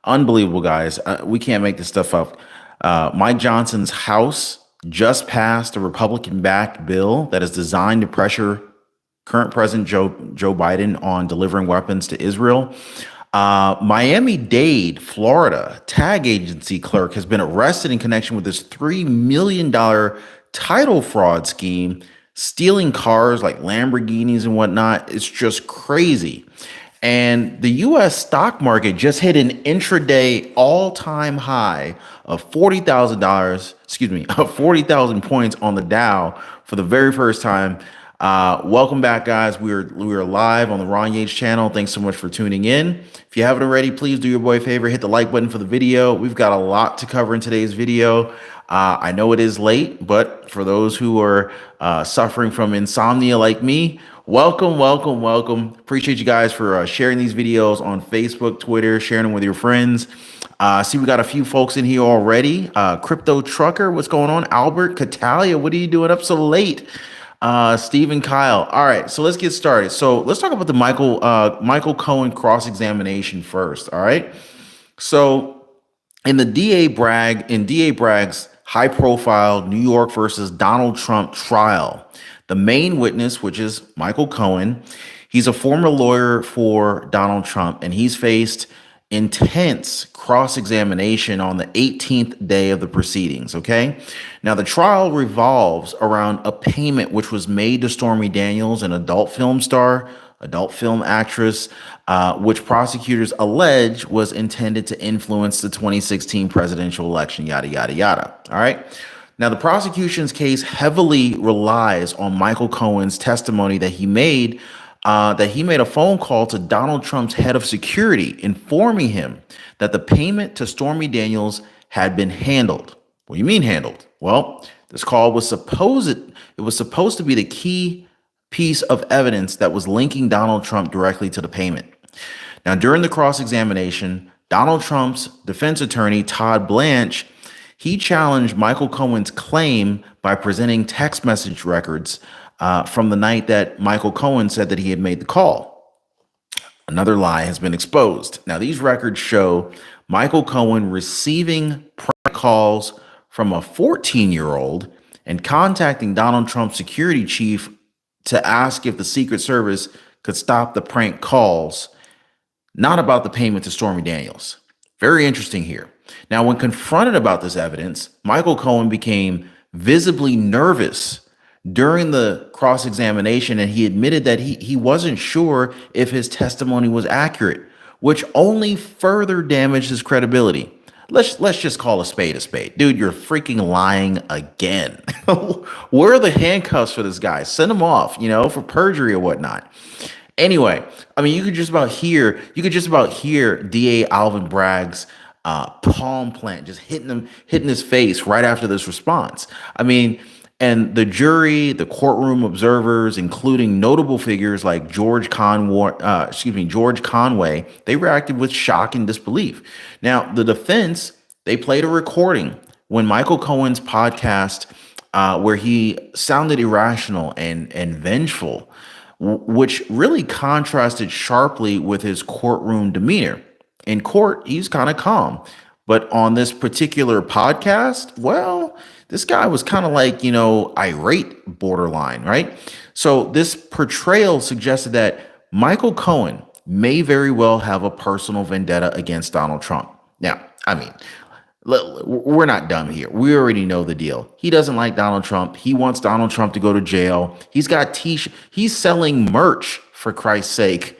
Unbelievable, guys. We can't make this stuff up. Mike Johnson's House just passed a Republican-backed bill that is designed to pressure current President Joe Biden on delivering weapons to Israel. Miami-Dade, Florida, tag agency clerk has been arrested in connection with this $3 million title fraud scheme, stealing cars like Lamborghinis and whatnot. It's just crazy. And the U.S. stock market just hit an intraday all-time high of of 40,000 points on the Dow for the very first time. Welcome back, guys. We're live on the Ron Yates channel. Thanks so much for tuning in. If you haven't already, please do your boy a favor, hit the like button for the video. We've got a lot to cover in today's video. I know it is late, but for those who are suffering from insomnia like me, welcome. Appreciate you guys for sharing these videos on Facebook, Twitter, sharing them with your friends. See, we got a few folks in here already. Crypto Trucker, what's going on? Albert, Catalia, what are you doing up so late? Stephen Kyle. All right, so let's get started. So let's talk about the Michael Cohen cross-examination first. All right. So in DA Bragg's high-profile New York versus Donald Trump trial, the main witness, which is Michael Cohen, he's a former lawyer for Donald Trump, and he's faced intense cross-examination on the 18th day of the proceedings. Okay. Now, the trial revolves around a payment which was made to Stormy Daniels, an adult film star, adult film actress, which prosecutors allege was intended to influence the 2016 presidential election, yada, yada, yada. All right. Now, the prosecution's case heavily relies on Michael Cohen's testimony that he made a phone call to Donald Trump's head of security, informing him that the payment to Stormy Daniels had been handled. What do you mean handled? Well, this call was supposed to be the key piece of evidence that was linking Donald Trump directly to the payment. Now, during the cross-examination, Donald Trump's defense attorney, Todd Blanche, he challenged Michael Cohen's claim by presenting text message records from the night that Michael Cohen said that he had made the call. Another lie has been exposed. Now, these records show Michael Cohen receiving prank calls from a 14-year-old and contacting Donald Trump's security chief to ask if the Secret Service could stop the prank calls, not about the payment to Stormy Daniels. Very interesting here. Now, when confronted about this evidence, Michael Cohen became visibly nervous during the cross-examination, and he admitted that he wasn't sure if his testimony was accurate, which only further damaged his credibility. Let's just call a spade a spade. Dude, you're freaking lying again. Where are the handcuffs for this guy? Send him off, for perjury or whatnot. Anyway, I mean, you could just about hear DA Alvin Bragg's palm plant just hitting his face right after this response. I mean, and the jury, the courtroom observers, including notable figures like George Conway, they reacted with shock and disbelief. Now, the defense, they played a recording when Michael Cohen's podcast, where he sounded irrational and vengeful, which really contrasted sharply with his courtroom demeanor. In court, he's kind of calm. But on this particular podcast, well, this guy was kind of like, irate borderline, right? So this portrayal suggested that Michael Cohen may very well have a personal vendetta against Donald Trump. Now, I mean, we're not dumb here. We already know the deal. He doesn't like Donald Trump. He wants Donald Trump to go to jail. He's got he's selling merch, for Christ's sake,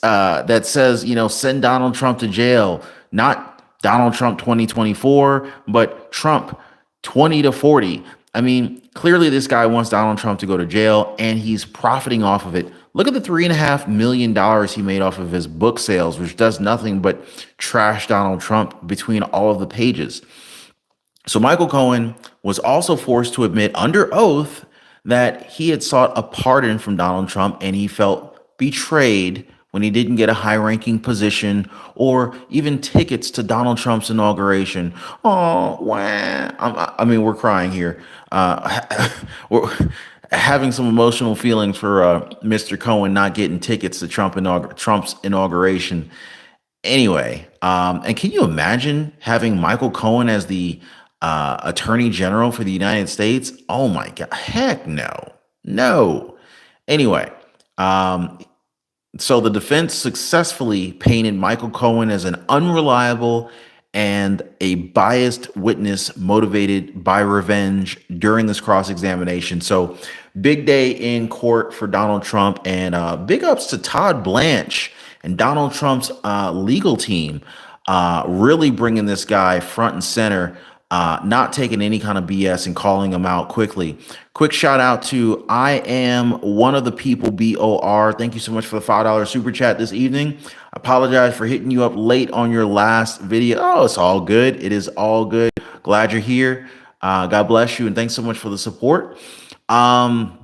that says, send Donald Trump to jail, not Donald Trump 2024, but Trump 20 to 40. I mean, clearly this guy wants Donald Trump to go to jail, and he's profiting off of it. Look at the $3.5 million he made off of his book sales, which does nothing but trash Donald Trump between all of the pages. So Michael Cohen was also forced to admit under oath that he had sought a pardon from Donald Trump, and he felt betrayed when he didn't get a high-ranking position or even tickets to Donald Trump's inauguration. Oh, wow. I mean, we're crying here. We're having some emotional feelings for Mr. Cohen not getting tickets to Trump's inauguration. Anyway, and can you imagine having Michael Cohen as the Attorney General for the United States? Oh my God, heck no, no. Anyway, um, so the defense successfully painted Michael Cohen as an unreliable and a biased witness motivated by revenge during this cross-examination. So big day in court for Donald Trump, and big ups to Todd Blanche and Donald Trump's legal team, really bringing this guy front and center, not taking any kind of BS and calling him out quickly. Quick shout out to I am one of the people BOR. Thank you so much for the $5 super chat this evening. I apologize for hitting you up late on your last video. Oh, it's all good. It is all good. Glad you're here. God bless you, and thanks so much for the support. But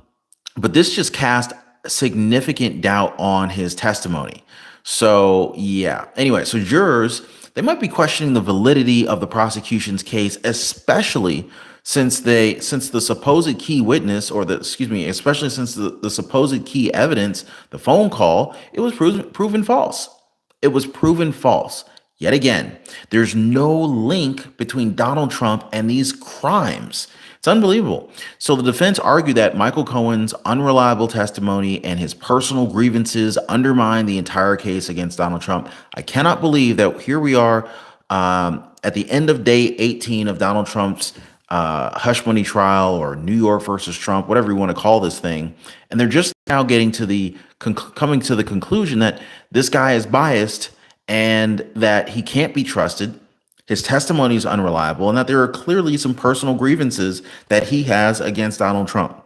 this just cast significant doubt on his testimony. So yeah. Anyway, so jurors, they might be questioning the validity of the prosecution's case, especially since the supposed key witness, or especially since the supposed key evidence, the phone call, it was proven false. It was proven false. Yet again, there's no link between Donald Trump and these crimes. It's unbelievable. So the defense argued that Michael Cohen's unreliable testimony and his personal grievances undermine the entire case against Donald Trump. I cannot believe that here we are at the end of day 18 of Donald Trump's hush money trial, or New York versus Trump, whatever you want to call this thing. And they're just now getting to the coming to the conclusion that this guy is biased and that he can't be trusted. His testimony is unreliable, and that there are clearly some personal grievances that he has against Donald Trump.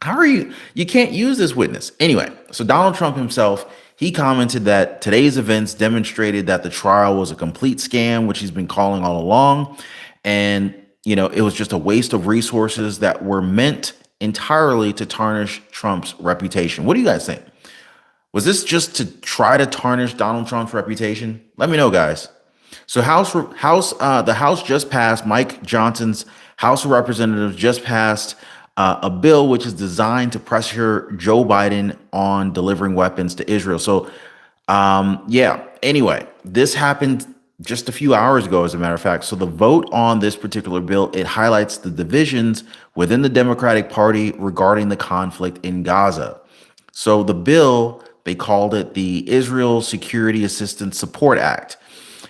How are you? You can't use this witness. Anyway, so Donald Trump himself, he commented that today's events demonstrated that the trial was a complete scam, which he's been calling all along. And, it was just a waste of resources that were meant entirely to tarnish Trump's reputation. What do you guys think? Was this just to try to tarnish Donald Trump's reputation? Let me know, guys. So the House just passed, Mike Johnson's House of Representatives just passed a bill which is designed to pressure Joe Biden on delivering weapons to Israel. So, anyway, this happened just a few hours ago, as a matter of fact. So the vote on this particular bill, it highlights the divisions within the Democratic Party regarding the conflict in Gaza. So the bill, they called it the Israel Security Assistance Support Act.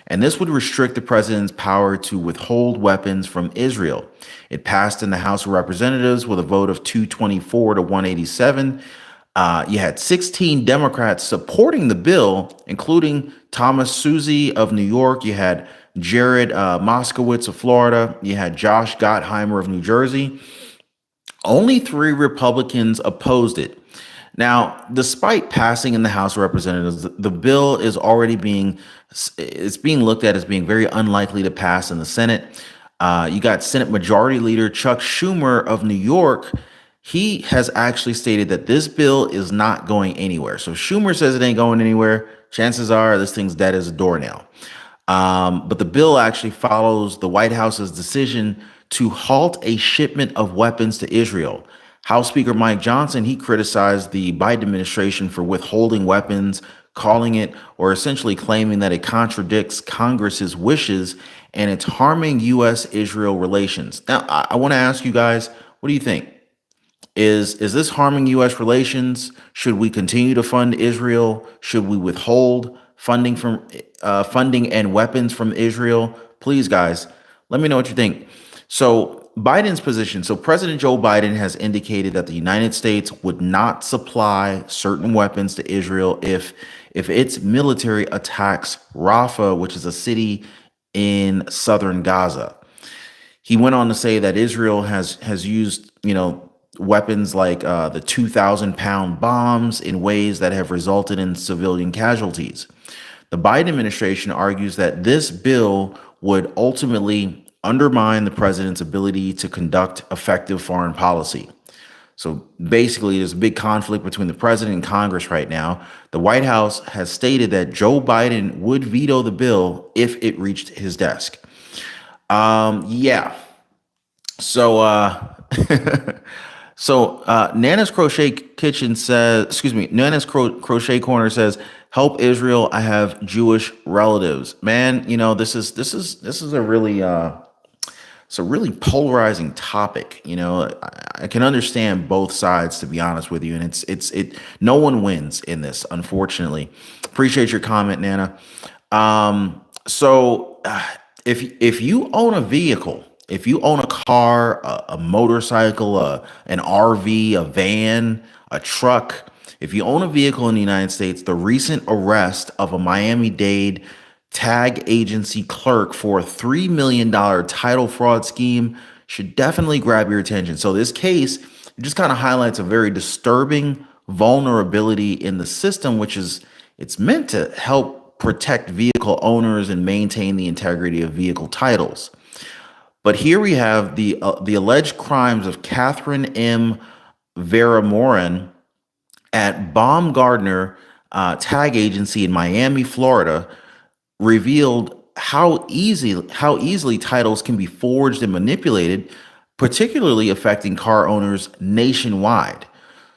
And this would restrict the president's power to withhold weapons from Israel. It passed in the House of Representatives with a vote of 224 to 187. You had 16 Democrats supporting the bill, including Thomas Suzy of New York. You had Jared Moskowitz of Florida. You had Josh Gottheimer of New Jersey. Only 3 Republicans opposed it. Now, despite passing in the House of Representatives, the bill is already being looked at as being very unlikely to pass in the Senate. You got Senate Majority Leader Chuck Schumer of New York. He has actually stated that this bill is not going anywhere. So Schumer says it ain't going anywhere. Chances are this thing's dead as a doornail. But the bill actually follows the White House's decision to halt a shipment of weapons to Israel. House Speaker Mike Johnson, he criticized the Biden administration for withholding weapons, calling it, or essentially claiming that it contradicts Congress's wishes and it's harming U.S.-Israel relations. Now, I want to ask you guys, what do you think? Is this harming U.S. relations? Should we continue to fund Israel? Should we withhold funding and weapons from Israel? Please, guys, let me know what you think. So Biden's position. So President Joe Biden has indicated that the United States would not supply certain weapons to Israel if its military attacks Rafah, which is a city in southern Gaza. He went on to say that Israel has used, weapons like the 2,000-pound bombs in ways that have resulted in civilian casualties. The Biden administration argues that this bill would ultimately undermine the president's ability to conduct effective foreign policy. So basically, there's a big conflict between the president and Congress right now. The White House has stated that Joe Biden would veto the bill if it reached his desk. So Nana's Crochet Kitchen says, Nana's Crochet Corner says, Help Israel. I have Jewish relatives. Man, this is a really it's a really polarizing topic. I can understand both sides, to be honest with you, and no one wins in this, unfortunately. Appreciate your comment, Nana. If you own a vehicle, if you own a car, a motorcycle, an RV, a van, a truck, if you own a vehicle in the United States, the recent arrest of a Miami-Dade tag agency clerk for a $3 million title fraud scheme should definitely grab your attention. So this case just kind of highlights a very disturbing vulnerability in the system, which is it's meant to help protect vehicle owners and maintain the integrity of vehicle titles. But here we have the alleged crimes of Catherine M. Veramoran at Baumgardner Tag Agency in Miami, Florida, revealed how easily titles can be forged and manipulated, particularly affecting car owners nationwide.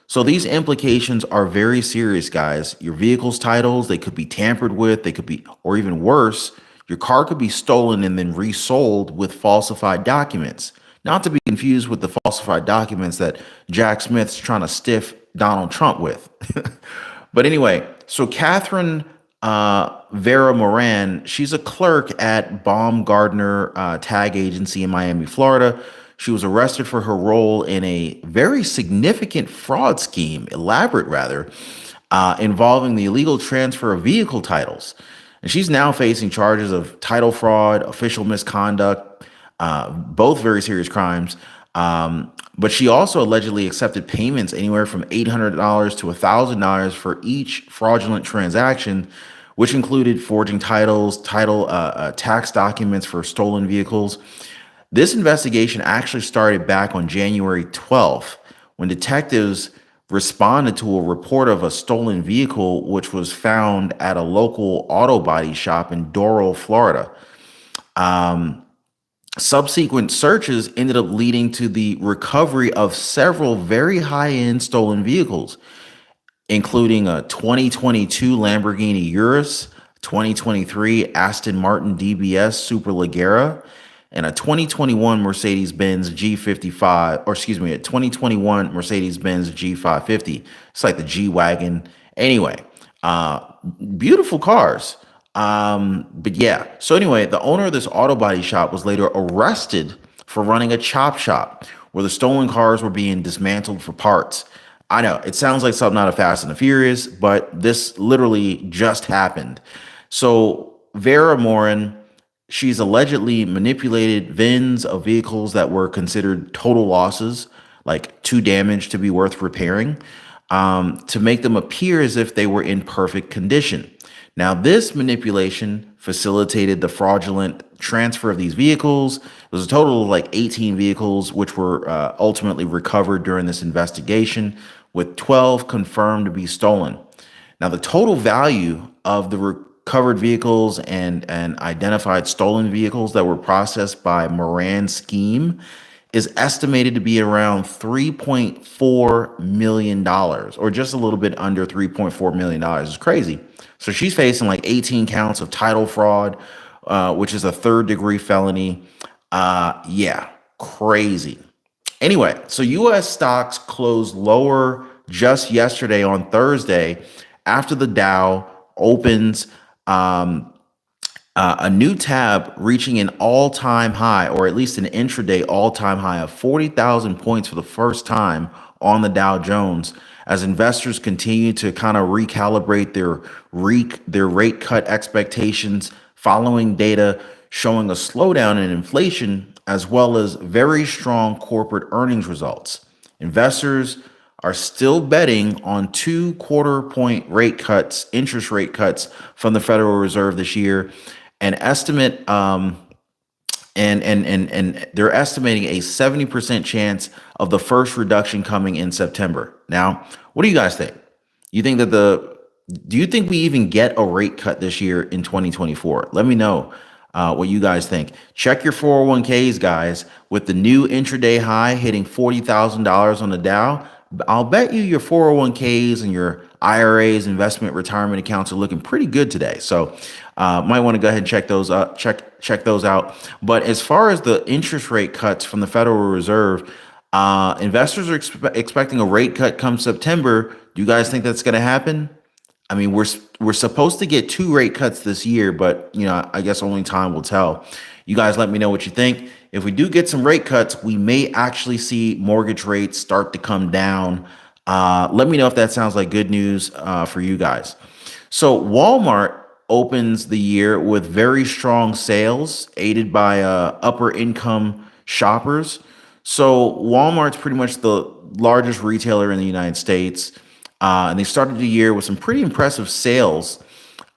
So these implications are very serious, guys. Your vehicle's titles, they could be tampered with, they could be, or even worse, your car could be stolen and then resold with falsified documents. Not to be confused with the falsified documents that Jack Smith's trying to stiff Donald Trump with. But anyway, so Catherine Vera Moran, she's a clerk at Baumgardner Tag Agency in Miami, Florida. She was arrested for her role in a very significant fraud scheme, elaborate rather, involving the illegal transfer of vehicle titles. And she's now facing charges of title fraud, official misconduct, both very serious crimes. But she also allegedly accepted payments anywhere from $800 to $1,000 for each fraudulent transaction, which included forging titles, tax documents for stolen vehicles. This investigation actually started back on January 12th when detectives responded to a report of a stolen vehicle which was found at a local auto body shop in Doral, Florida. Subsequent searches ended up leading to the recovery of several very high-end stolen vehicles, including a 2022 Lamborghini Urus, 2023 Aston Martin DBS Superleggera, and a 2021 Mercedes-Benz G55, or excuse me, a 2021 Mercedes-Benz G550. It's like the G-Wagon. Anyway, beautiful cars. But yeah, so anyway, the owner of this auto body shop was later arrested for running a chop shop where the stolen cars were being dismantled for parts. I know it sounds like something out of Fast and the Furious, but this literally just happened. So Vera Morin, she's allegedly manipulated VINs of vehicles that were considered total losses, like too damaged to be worth repairing, to make them appear as if they were in perfect condition. Now, this manipulation facilitated the fraudulent transfer of these vehicles. It was a total of like 18 vehicles, which were ultimately recovered during this investigation, with 12 confirmed to be stolen. Now, the total value of the recovered vehicles and identified stolen vehicles that were processed by Moran's scheme is estimated to be around $3.4 million, or just a little bit under $3.4 million. It's crazy. So she's facing like 18 counts of title fraud, which is a third-degree felony. Yeah, crazy. Anyway, so U.S. stocks closed lower just yesterday on Thursday after the Dow opens a new tab reaching an all-time high, or at least an intraday all-time high of 40,000 points for the first time on the Dow Jones, as investors continue to kind of recalibrate their rate cut expectations following data showing a slowdown in inflation, as well as very strong corporate earnings results. Investors are still betting on 2/4 point rate cuts, interest rate cuts from the Federal Reserve this year, and estimate and they're estimating a 70% chance of the first reduction coming in September. Now, what do you guys think? Do you think we even get a rate cut this year in 2024? Let me know what you guys think. Check your 401ks, guys. With the new intraday high hitting $40,000 on the Dow, I'll bet you your 401ks and your IRAs, investment retirement accounts are looking pretty good today. So might want to go ahead and check those up, check those out. But as far as the interest rate cuts from the Federal Reserve, investors are expecting a rate cut come September. Do you guys think that's going to happen? I mean, we're supposed to get two rate cuts this year, but I guess only time will tell. You guys let me know what you think. If we do get some rate cuts, we may actually see mortgage rates start to come down. Let me know if that sounds like good news for you guys. So Walmart opens the year with very strong sales, aided by upper income shoppers. So Walmart's pretty much the largest retailer in the United States. And they started the year with some pretty impressive sales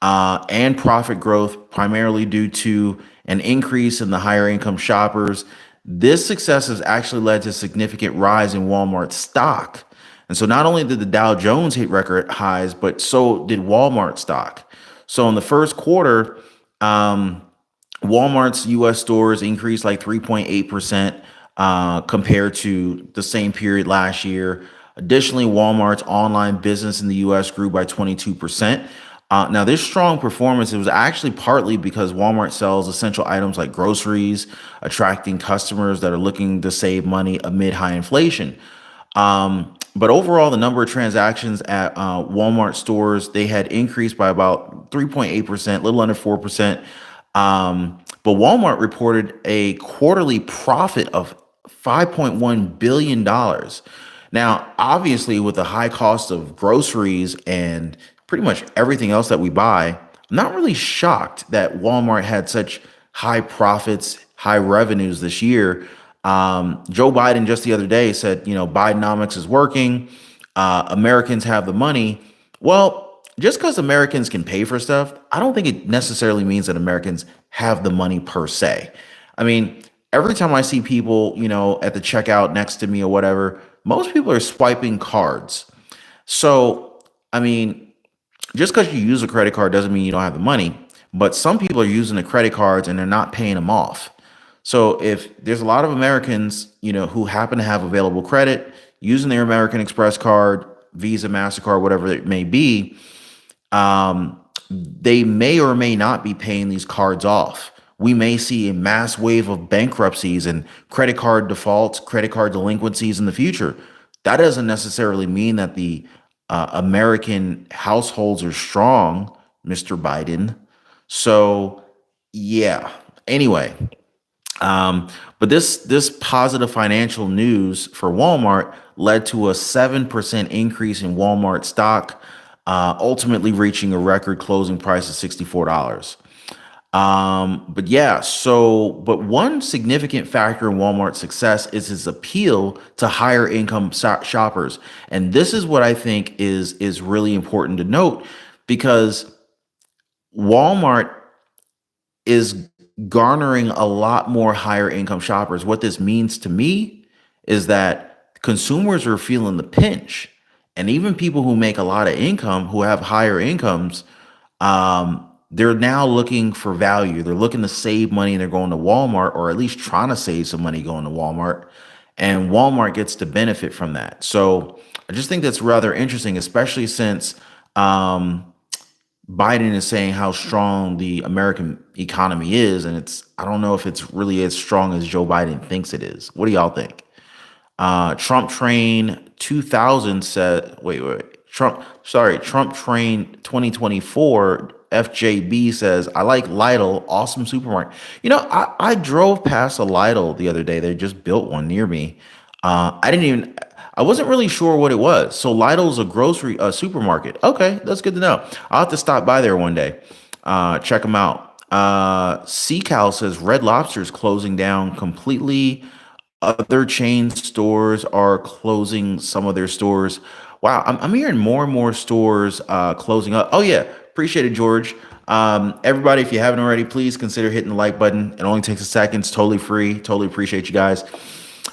and profit growth, primarily due to an increase in the higher income shoppers. This success has actually led to a significant rise in Walmart stock. And so not only did the Dow Jones hit record highs, but so did Walmart stock. So in the first quarter, Walmart's US stores increased like 3.8% compared to the same period last year. Additionally, Walmart's online business in the US grew by 22%. Now, this strong performance, it was actually partly because Walmart sells essential items like groceries, attracting customers that are looking to save money amid high inflation. But overall, the number of transactions at Walmart stores, they had increased by about 3.8%, a little under 4%. But Walmart reported a quarterly profit of $5.1 billion. Now, obviously, with the high cost of groceries and pretty much everything else that we buy, I'm not really shocked that Walmart had such high profits, high revenues this year. Joe Biden just the other day said, Bidenomics is working. Americans have the money. Well, just because Americans can pay for stuff, I don't think it necessarily means that Americans have the money per se. I mean, every time I see people, at the checkout next to me or whatever, most people are swiping cards. So, I mean, just because you use a credit card doesn't mean you don't have the money. But some people are using the credit cards and they're not paying them off. So if there's a lot of Americans, who happen to have available credit using their American Express card, Visa, MasterCard, whatever it may be, they may or may not be paying these cards off. We may see a mass wave of bankruptcies and credit card defaults, credit card delinquencies in the future. That doesn't necessarily mean that the American households are strong, Mr. Biden. So, yeah. Anyway, but this positive financial news for Walmart led to a 7% increase in Walmart stock, ultimately reaching a record closing price of $64. But one significant factor in Walmart's success is its appeal to higher income shoppers. And this is what I think is really important to note, because Walmart is garnering a lot more higher income shoppers. What this means to me is that consumers are feeling the pinch, and even people who make a lot of income, who have higher incomes, they're now looking for value. They're looking to save money, and they're going to Walmart, or at least trying to save some money going to Walmart, and Walmart gets to benefit from that. So I just think that's rather interesting, especially since Biden is saying how strong the American economy is, and I don't know if it's really as strong as Joe Biden thinks it is. What do y'all think? Trump Train 2000 said, Trump Train 2024 FJB says, I like Lidl, awesome supermarket. I drove past a Lidl the other day. They just built one near me. I wasn't really sure what it was. So Lidl's a supermarket. Okay, that's good to know. I'll have to stop by there one day. Check them out. Seacal says Red Lobster is closing down completely. Other chain stores are closing some of their stores. Wow, I'm hearing more and more stores closing up. Oh yeah, appreciate it, George. Everybody, if you haven't already, please consider hitting the like button. It only takes a second. It's totally free. Totally appreciate you guys.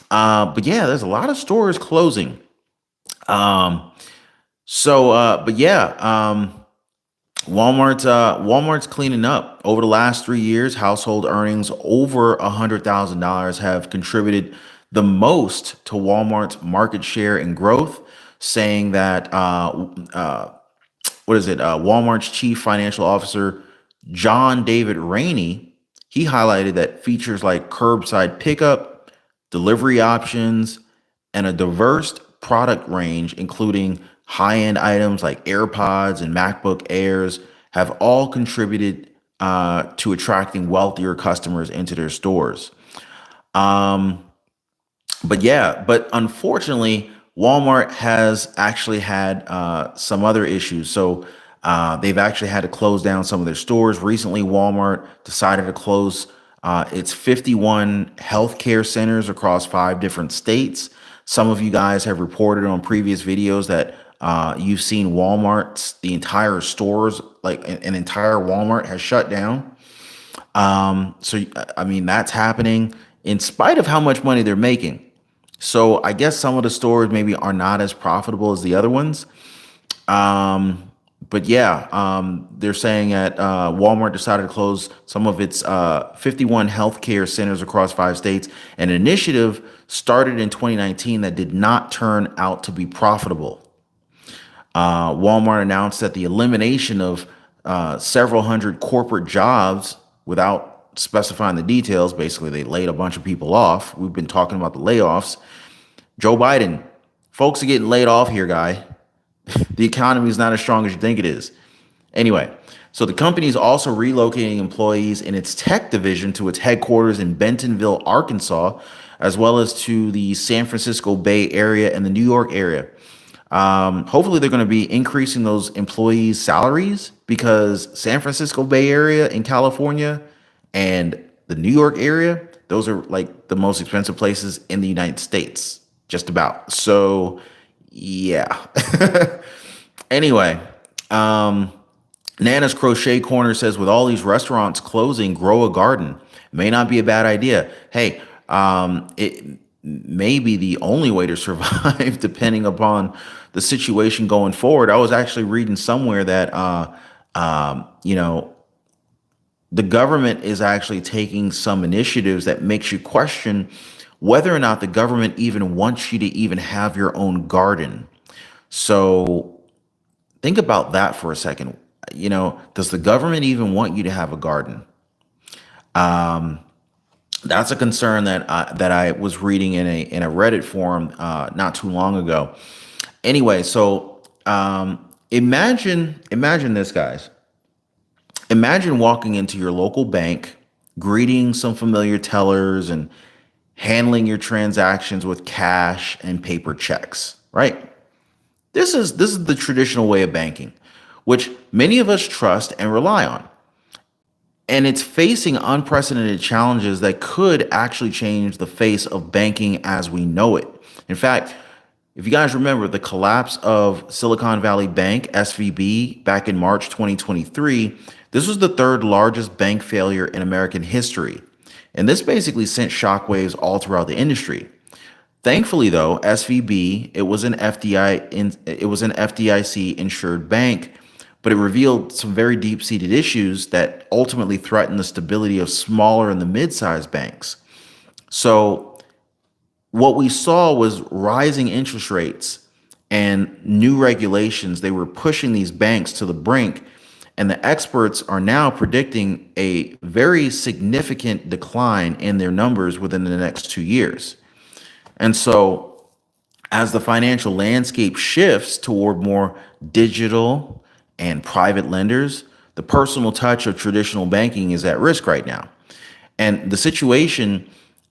But yeah, there's a lot of stores closing. Walmart's cleaning up. Over the last 3 years, household earnings over $100,000 have contributed the most to Walmart's market share and growth, saying that what is it? Walmart's chief financial officer, John David Rainey, he highlighted that features like curbside pickup, delivery options, and a diverse product range, including high-end items like AirPods and MacBook Airs, have all contributed to attracting wealthier customers into their stores. Um, but unfortunately, Walmart has actually had some other issues. So they've actually had to close down some of their stores. Recently, Walmart decided to close its 51 healthcare centers across 5 different states. Some of you guys have reported on previous videos that you've seen Walmart's, the entire stores, like an entire Walmart has shut down. So, I mean, that's happening in spite of how much money they're making. So I guess some of the stores maybe are not as profitable as the other ones. But yeah, they're saying that Walmart decided to close some of its 51 healthcare centers across 5 states. An initiative started in 2019 that did not turn out to be profitable. Walmart announced that the elimination of several hundred corporate jobs without specifying the details. Basically, they laid a bunch of people off. We've been talking about the layoffs. Joe Biden, folks are getting laid off here, guy. The economy is not as strong as you think it is. Anyway, so the company is also relocating employees in its tech division to its headquarters in Bentonville, Arkansas, as well as to the San Francisco Bay Area and the New York area. Hopefully, they're going to be increasing those employees' salaries, because San Francisco Bay Area in California and the New York area, those are like the most expensive places in the United States, just about. So, yeah. Anyway, Nana's Crochet Corner says, with all these restaurants closing, grow a garden. May not be a bad idea. Hey, it may be the only way to survive depending upon the situation going forward. I was actually reading somewhere that, the government is actually taking some initiatives that makes you question whether or not the government even wants you to even have your own garden. So think about that for a second. Does the government even want you to have a garden? That's a concern that I was reading in a Reddit forum not too long ago. Anyway, so imagine this, guys. Imagine walking into your local bank, greeting some familiar tellers, and handling your transactions with cash and paper checks, right? This is the traditional way of banking, which many of us trust and rely on. And it's facing unprecedented challenges that could actually change the face of banking as we know it. In fact, if you guys remember the collapse of Silicon Valley Bank, SVB, back in March 2023, this was the third largest bank failure in American history. And this basically sent shockwaves all throughout the industry. Thankfully, though, SVB, it was an FDIC insured bank, but it revealed some very deep-seated issues that ultimately threatened the stability of smaller and the mid-sized banks. So what we saw was rising interest rates and new regulations. They were pushing these banks to the brink, and the experts are now predicting a very significant decline in their numbers within the next 2 years. And so as the financial landscape shifts toward more digital and private lenders, the personal touch of traditional banking is at risk right now. And the situation,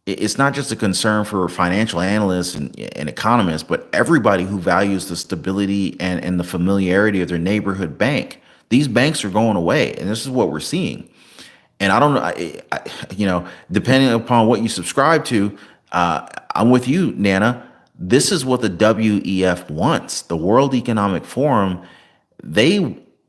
it's not just a concern for financial analysts and economists, but everybody who values the stability and the familiarity of their neighborhood bank. These banks are going away, and this is what we're seeing. And I don't know, depending upon what you subscribe to, I'm with you, Nana. This is what the WEF wants. The World Economic Forum, they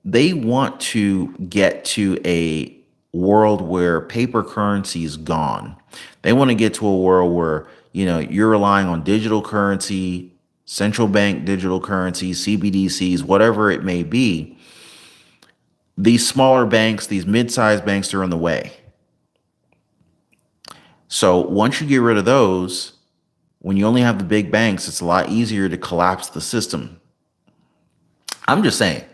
want to get to a world where paper currency is gone. They want to get to a world where, you're relying on digital currency, central bank digital currency, CBDCs, whatever it may be. These smaller banks, these mid-sized banks are in the way. So once you get rid of those, when you only have the big banks, it's a lot easier to collapse the system. I'm just saying.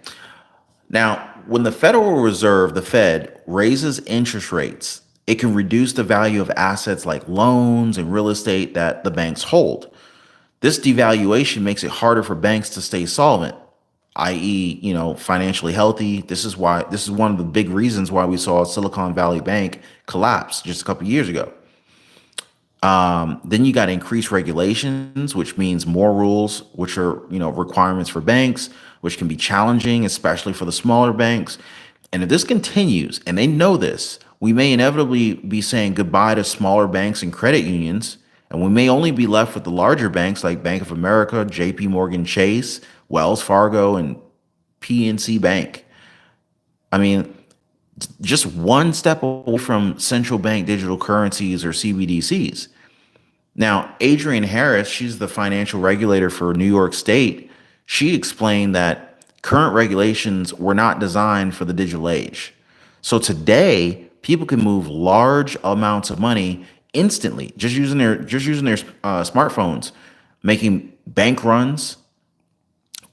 Now, when the Federal Reserve, the Fed, raises interest rates, it can reduce the value of assets like loans and real estate that the banks hold. This devaluation makes it harder for banks to stay solvent, i.e., financially healthy. This is one of the big reasons why we saw Silicon Valley Bank collapse just a couple of years ago. Then you got increased regulations, which means more rules, which are requirements for banks, which can be challenging, especially for the smaller banks. And if this continues, and they know this, we may inevitably be saying goodbye to smaller banks and credit unions, and we may only be left with the larger banks like Bank of America, J.P. Morgan Chase, Wells Fargo, and PNC Bank. I mean, just one step away from central bank digital currencies or CBDCs. Now, Adrienne Harris, she's the financial regulator for New York State. She explained that current regulations were not designed for the digital age. So today, people can move large amounts of money instantly, just using their smartphones, making bank runs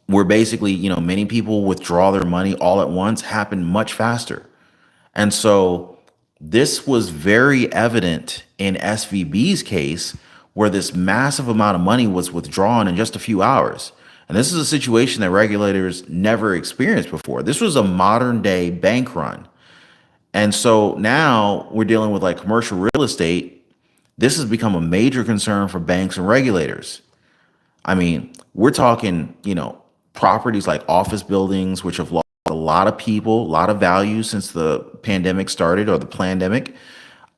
where basically many people withdraw their money all at once happen much faster. And so this was very evident in SVB's case, where this massive amount of money was withdrawn in just a few hours. And this is a situation that regulators never experienced before. This was a modern day bank run. And so now we're dealing with like commercial real estate. This has become a major concern for banks and regulators. I mean, we're talking, properties like office buildings, which have lost a lot of people, a lot of value since the pandemic started, or the plandemic.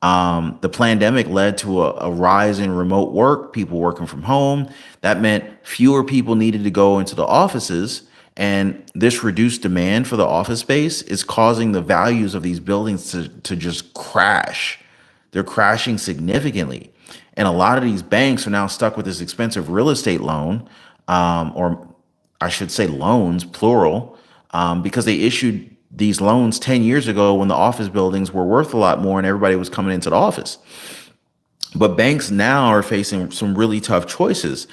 The pandemic led to a rise in remote work, people working from home. That meant fewer people needed to go into the offices. And this reduced demand for the office space is causing the values of these buildings to just crash. They're crashing significantly. And a lot of these banks are now stuck with this expensive real estate loan, or I should say loans, plural, because they issued these loans 10 years ago when the office buildings were worth a lot more and everybody was coming into the office. But banks now are facing some really tough choices.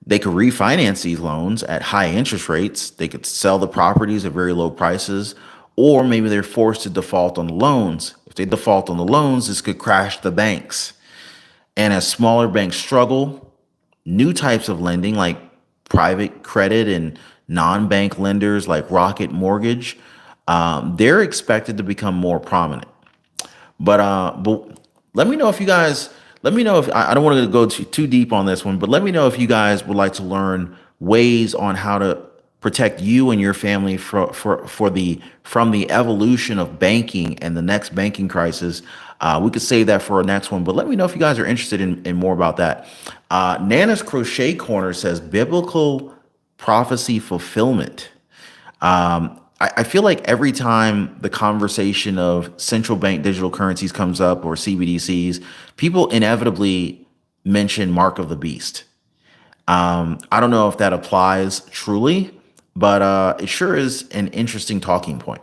They could refinance these loans at high interest rates. They could sell the properties at very low prices, or maybe they're forced to default on the loans. If they default on the loans, this could crash the banks. And as smaller banks struggle, new types of lending like private credit and non-bank lenders like Rocket Mortgage, they're expected to become more prominent. But let me know if you guys, let me know if I don't want to go too deep on this one, but let me know if you guys would like to learn ways on how to protect you and your family from the evolution of banking and the next banking crisis. We could save that for our next one, but let me know if you guys are interested in more about that. Nana's Crochet Corner says biblical prophecy fulfillment. I feel like every time the conversation of central bank digital currencies comes up, or CBDCs, people inevitably mention Mark of the Beast. I don't know if that applies truly, but it sure is an interesting talking point.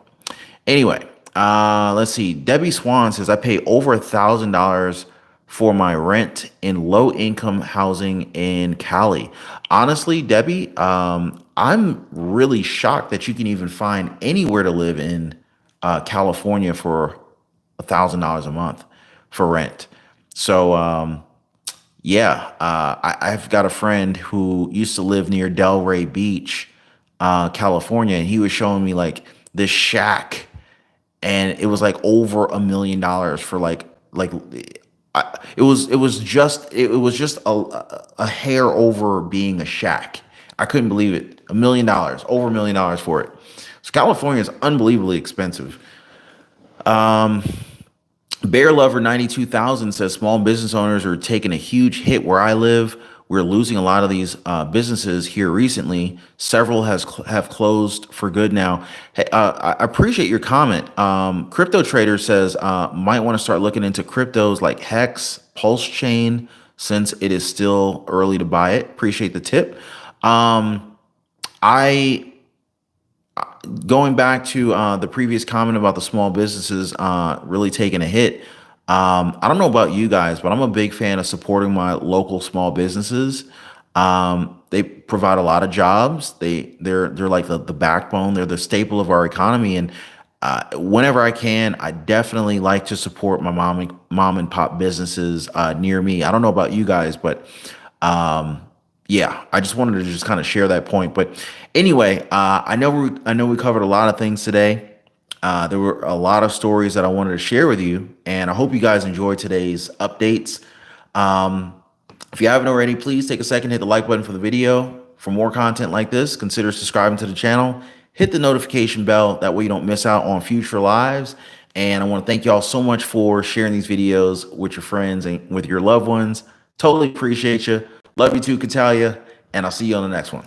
Anyway, let's see. Debbie Swan says, I pay over $1,000 for my rent in low income housing in Cali. Honestly, Debbie, I'm really shocked that you can even find anywhere to live in California for $1,000 a month for rent. So, yeah, I've got a friend who used to live near Delray Beach, California, and he was showing me like this shack, and it was like over $1 million for it was just a hair over being a shack. I couldn't believe it. $1 million, over $1 million for it. So California is unbelievably expensive. Bear Lover 92,000 says small business owners are taking a huge hit where I live. We're losing a lot of these businesses here recently. Several have closed for good now. Hey, I appreciate your comment. Crypto Trader says might want to start looking into cryptos like Hex, Pulse Chain, since it is still early to buy it. Appreciate the tip. I Going back to the previous comment about the small businesses really taking a hit. I don't know about you guys, but I'm a big fan of supporting my local small businesses. They provide a lot of jobs. They're like the backbone. They're the staple of our economy. And whenever I can, I definitely like to support my mom and pop businesses near me. I don't know about you guys, but yeah, I just wanted to just kind of share that point. But anyway, I know we covered a lot of things today. There were a lot of stories that I wanted to share with you, and I hope you guys enjoyed today's updates. Um, if you haven't already, please take a second, hit the like button for the video. For more content like this, consider subscribing to the channel. Hit the notification bell. That way you don't miss out on future lives. And I want to thank you all so much for sharing these videos with your friends and with your loved ones. Totally appreciate you. Love you too, Katalia. And I'll see you on the next one.